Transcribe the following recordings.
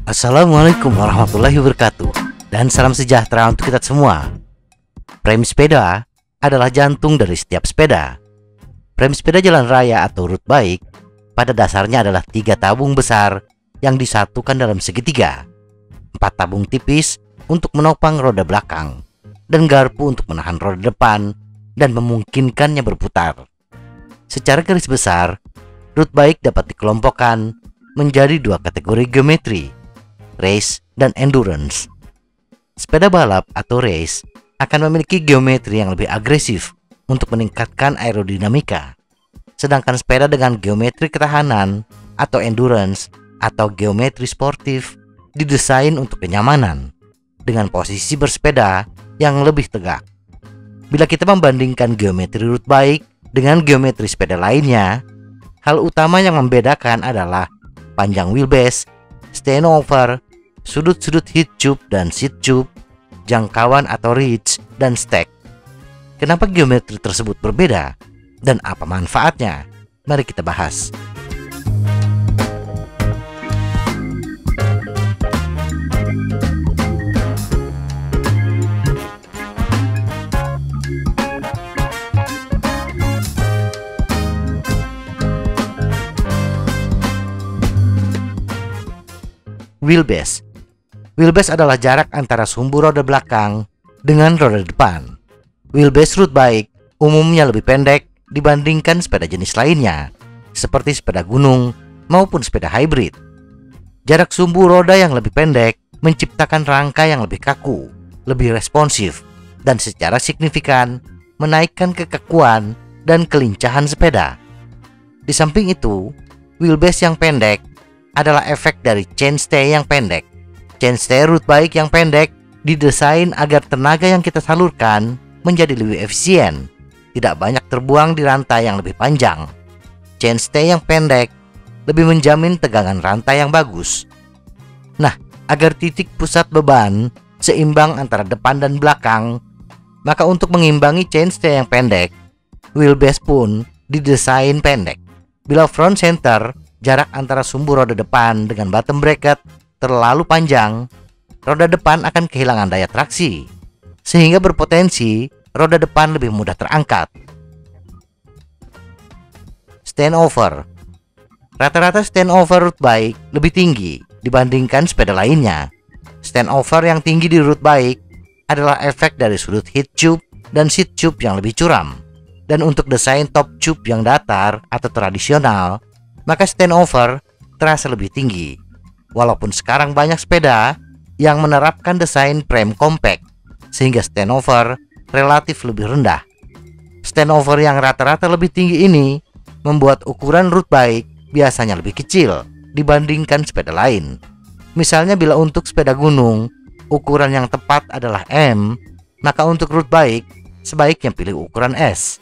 Assalamualaikum warahmatullahi wabarakatuh, dan salam sejahtera untuk kita semua. Frame sepeda adalah jantung dari setiap sepeda. Frame sepeda jalan raya atau road bike pada dasarnya adalah 3 tabung besar yang disatukan dalam segitiga, 4 tabung tipis untuk menopang roda belakang, dan garpu untuk menahan roda depan dan memungkinkannya berputar. Secara garis besar, road bike dapat dikelompokkan menjadi 2 kategori geometri, race dan endurance. Sepeda balap atau race akan memiliki geometri yang lebih agresif untuk meningkatkan aerodinamika. Sedangkan sepeda dengan geometri ketahanan atau endurance atau geometri sportif didesain untuk kenyamanan dengan posisi bersepeda yang lebih tegak. Bila kita membandingkan geometri road bike dengan geometri sepeda lainnya, hal utama yang membedakan adalah panjang wheelbase, standover, sudut-sudut heat tube dan seat tube, jangkauan atau reach, dan stack. Kenapa geometri tersebut berbeda dan apa manfaatnya? Mari kita bahas. Wheelbase. Wheelbase adalah jarak antara sumbu roda belakang dengan roda depan. Wheelbase road bike umumnya lebih pendek dibandingkan sepeda jenis lainnya, seperti sepeda gunung maupun sepeda hybrid. Jarak sumbu roda yang lebih pendek menciptakan rangka yang lebih kaku, lebih responsif, dan secara signifikan menaikkan kekakuan dan kelincahan sepeda. Di samping itu, wheelbase yang pendek adalah efek dari chainstay yang pendek. Chainstay road bike yang pendek didesain agar tenaga yang kita salurkan menjadi lebih efisien, tidak banyak terbuang di rantai yang lebih panjang. Chainstay yang pendek lebih menjamin tegangan rantai yang bagus. Nah, agar titik pusat beban seimbang antara depan dan belakang, maka untuk mengimbangi chainstay yang pendek, wheelbase pun didesain pendek. Bila front center, jarak antara sumbu roda depan dengan bottom bracket terlalu panjang, roda depan akan kehilangan daya traksi, sehingga berpotensi roda depan lebih mudah terangkat. Standover. Rata-rata standover road bike lebih tinggi dibandingkan sepeda lainnya. Standover yang tinggi di road bike adalah efek dari sudut heat tube dan seat tube yang lebih curam. Dan untuk desain top tube yang datar atau tradisional, maka standover terasa lebih tinggi. Walaupun sekarang banyak sepeda yang menerapkan desain frame compact, sehingga standover relatif lebih rendah. Standover yang rata-rata lebih tinggi ini membuat ukuran road bike biasanya lebih kecil dibandingkan sepeda lain. Misalnya bila untuk sepeda gunung, ukuran yang tepat adalah M, maka untuk road bike sebaiknya pilih ukuran S.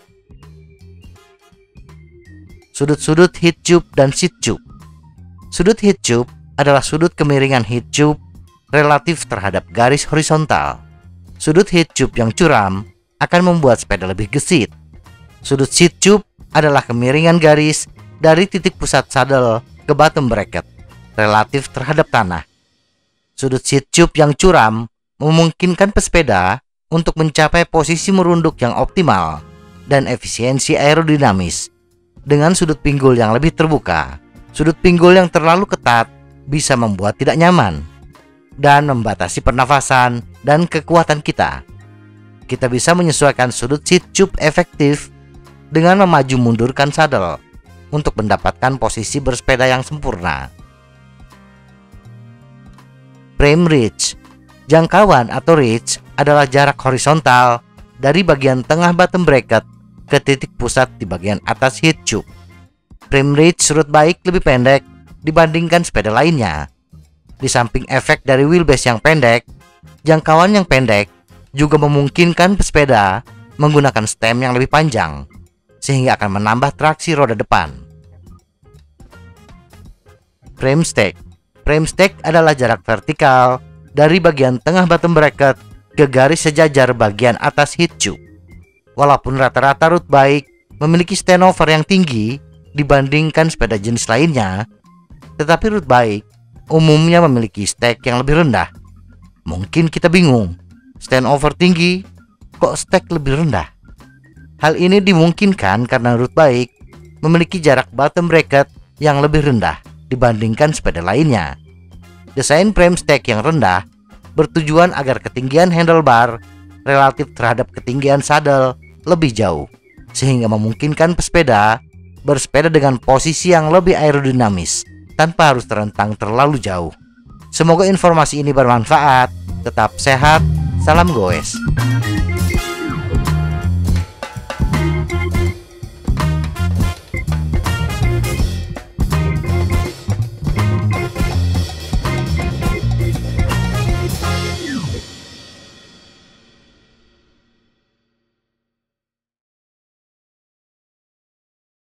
Sudut-sudut heat tube dan seat tube. Sudut heat tube adalah sudut kemiringan heat tube relatif terhadap garis horizontal. Sudut heat tube yang curam akan membuat sepeda lebih gesit. Sudut seat tube adalah kemiringan garis dari titik pusat saddle ke bottom bracket relatif terhadap tanah. Sudut seat tube yang curam memungkinkan pesepeda untuk mencapai posisi merunduk yang optimal dan efisiensi aerodinamis. Dengan sudut pinggul yang lebih terbuka, sudut pinggul yang terlalu ketat bisa membuat tidak nyaman dan membatasi pernafasan dan kekuatan kita. Kita bisa menyesuaikan sudut seat tube efektif dengan memaju mundurkan saddle untuk mendapatkan posisi bersepeda yang sempurna. Frame reach. Jangkauan atau reach adalah jarak horizontal dari bagian tengah bottom bracket ke titik pusat di bagian atas heat tube. Frame reach road bike lebih pendek dibandingkan sepeda lainnya. Di samping efek dari wheelbase yang pendek, jangkauan yang pendek juga memungkinkan pesepeda menggunakan stem yang lebih panjang, sehingga akan menambah traksi roda depan. Frame stack. Frame stack adalah jarak vertikal dari bagian tengah bottom bracket ke garis sejajar bagian atas heat tube. Walaupun rata-rata road bike memiliki standover yang tinggi dibandingkan sepeda jenis lainnya, tetapi road bike umumnya memiliki stek yang lebih rendah. Mungkin kita bingung, standover tinggi, kok stek lebih rendah? Hal ini dimungkinkan karena road bike memiliki jarak bottom bracket yang lebih rendah dibandingkan sepeda lainnya. Desain frame stek yang rendah bertujuan agar ketinggian handlebar relatif terhadap ketinggian saddle lebih jauh, sehingga memungkinkan pesepeda bersepeda dengan posisi yang lebih aerodinamis tanpa harus terentang terlalu jauh. Semoga informasi ini bermanfaat. Tetap sehat, salam goes.